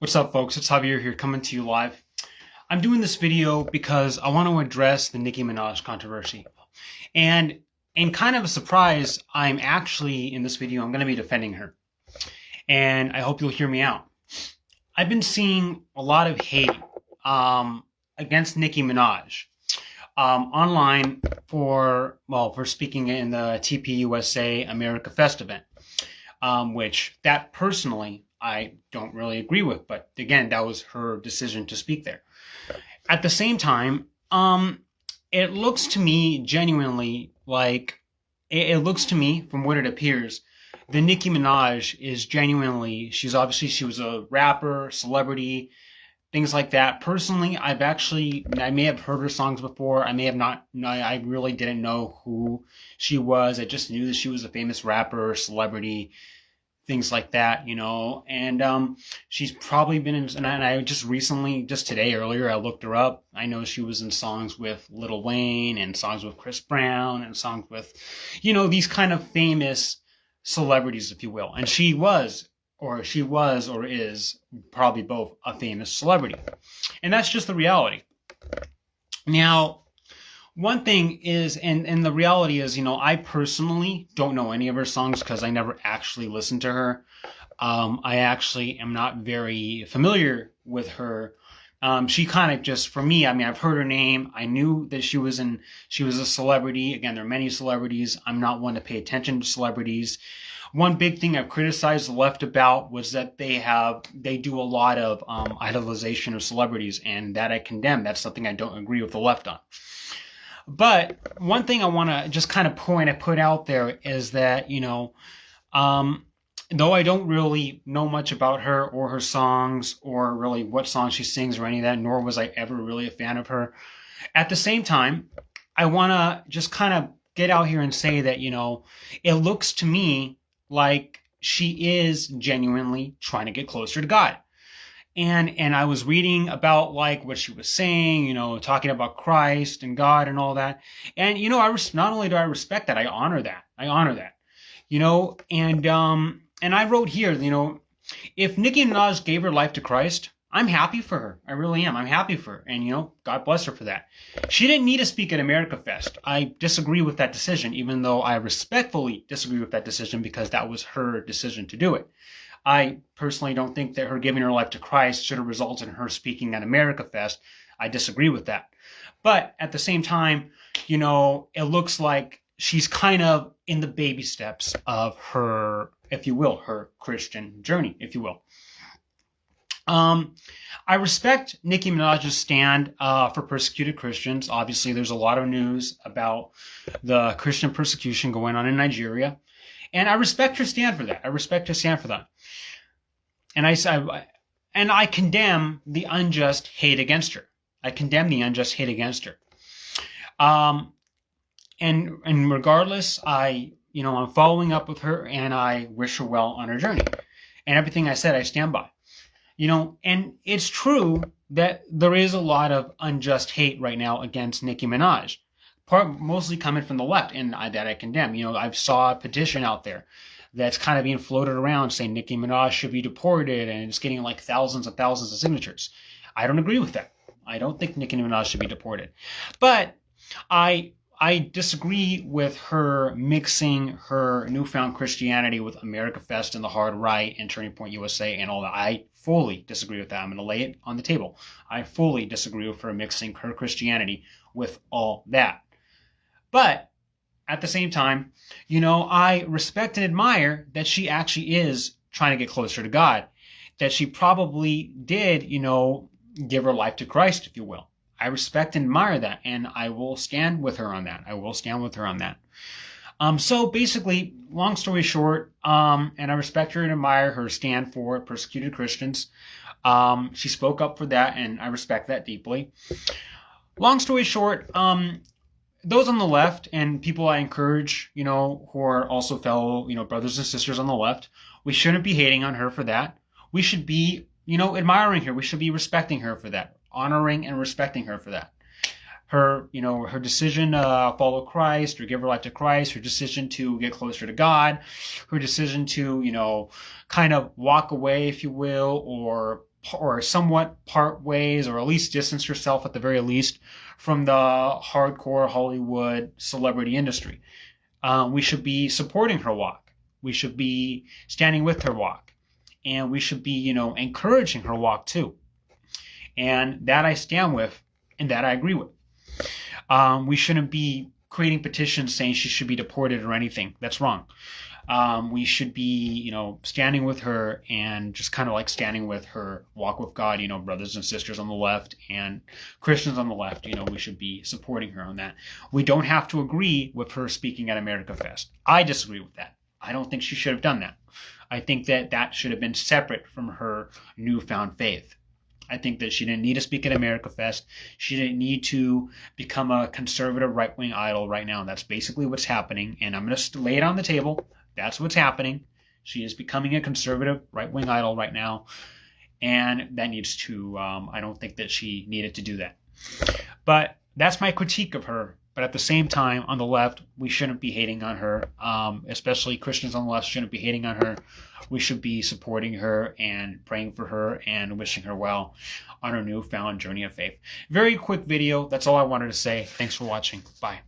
What's up, folks? It's Javier here coming to you live. I'm doing this video because I want to address the Nicki Minaj controversy. And in kind of a surprise, I'm actually, in this video, I'm going to be defending her. And I hope you'll hear me out. I've been seeing a lot of hate against Nicki Minaj online for speaking in the TPUSA America Fest event, which that personally I don't really agree with. But again, that was her decision to speak there. At the same time, it looks to me genuinely like, it looks to me from what it appears, the Nicki Minaj is genuinely, she was a rapper, celebrity, things like that. Personally, I may have heard her songs before. I may have not. No, I really didn't know who she was. I just knew that she was a famous rapper, celebrity, things like that, and she's probably been in, and I just today, earlier, I looked her up. I know she was in songs with Lil Wayne and songs with Chris Brown and songs with, these kind of famous celebrities, if you will. And she was or is probably both a famous celebrity. And that's just the reality. Now, one thing is, and the reality is, I personally don't know any of her songs because I never actually listened to her. I actually am not very familiar with her. She kind of just, for me, I've heard her name. I knew that she was a celebrity. Again, there are many celebrities. I'm not one to pay attention to celebrities. One big thing I've criticized the left about was that they do a lot of idolization of celebrities, and that I condemn. That's something I don't agree with the left on. But one thing I want to just kind of put out there is that, though I don't really know much about her or her songs or really what songs she sings or any of that, nor was I ever really a fan of her. At the same time, I want to just kind of get out here and say that, it looks to me like she is genuinely trying to get closer to God. And I was reading about like what she was saying, talking about Christ and God and all that. And, not only do I respect that, I honor that. And I wrote here, if Nicki Minaj gave her life to Christ, I'm happy for her. I really am. I'm happy for her. And, God bless her for that. She didn't need to speak at America Fest. I disagree with that decision, even though I respectfully disagree with that decision because that was her decision to do it. I personally don't think that her giving her life to Christ should have resulted in her speaking at America Fest. I disagree with that. But at the same time, it looks like she's kind of in the baby steps of her, if you will, her Christian journey, if you will. I respect Nicki Minaj's stand for persecuted Christians. Obviously, there's a lot of news about the Christian persecution going on in Nigeria. And I respect her stand for that. And I condemn the unjust hate against her. And regardless, I'm following up with her and I wish her well on her journey. And everything I said, I stand by. And it's true that there is a lot of unjust hate right now against Nicki Minaj. Mostly coming from the left, and that I condemn. I saw a petition out there that's kind of being floated around saying Nicki Minaj should be deported, and it's getting like thousands and thousands of signatures. I don't agree with that. I don't think Nicki Minaj should be deported. But I disagree with her mixing her newfound Christianity with America Fest and the hard right and Turning Point USA and all that. I fully disagree with that. I'm going to lay it on the table. I fully disagree with her mixing her Christianity with all that. But at the same time, I respect and admire that she actually is trying to get closer to God, that she probably did, give her life to Christ, if you will. I respect and admire that, and I will stand with her on that. So basically, long story short, and I respect her and admire her stand for persecuted Christians. She spoke up for that, and I respect that deeply. Long story short, those on the left and people I encourage, who are also fellow, brothers and sisters on the left, we shouldn't be hating on her for that. We should be, admiring her. We should be respecting her for that, honoring and respecting her for that. her, her decision to follow Christ or give her life to Christ, her decision to get closer to God, her decision to, kind of walk away, if you will, or somewhat part ways, or at least distance herself at the very least from the hardcore Hollywood celebrity industry. We should be supporting her walk. We should be standing with her walk. And we should be, encouraging her walk too. And that I stand with, and that I agree with. We shouldn't be creating petitions saying she should be deported or anything. That's wrong. We should be, standing with her and just kind of like standing with her walk with God, brothers and sisters on the left and Christians on the left, we should be supporting her on that. We don't have to agree with her speaking at America Fest. I disagree with that. I don't think she should have done that. I think that that should have been separate from her newfound faith. I think that she didn't need to speak at America Fest. She didn't need to become a conservative right-wing idol right now. And that's basically what's happening. And I'm going to lay it on the table. That's what's happening. She is becoming a conservative right-wing idol right now. And that needs to, I don't think that she needed to do that. But that's my critique of her. But at the same time, on the left, we shouldn't be hating on her. Especially Christians on the left shouldn't be hating on her. We should be supporting her and praying for her and wishing her well on her newfound journey of faith. Very quick video. That's all I wanted to say. Thanks for watching. Bye.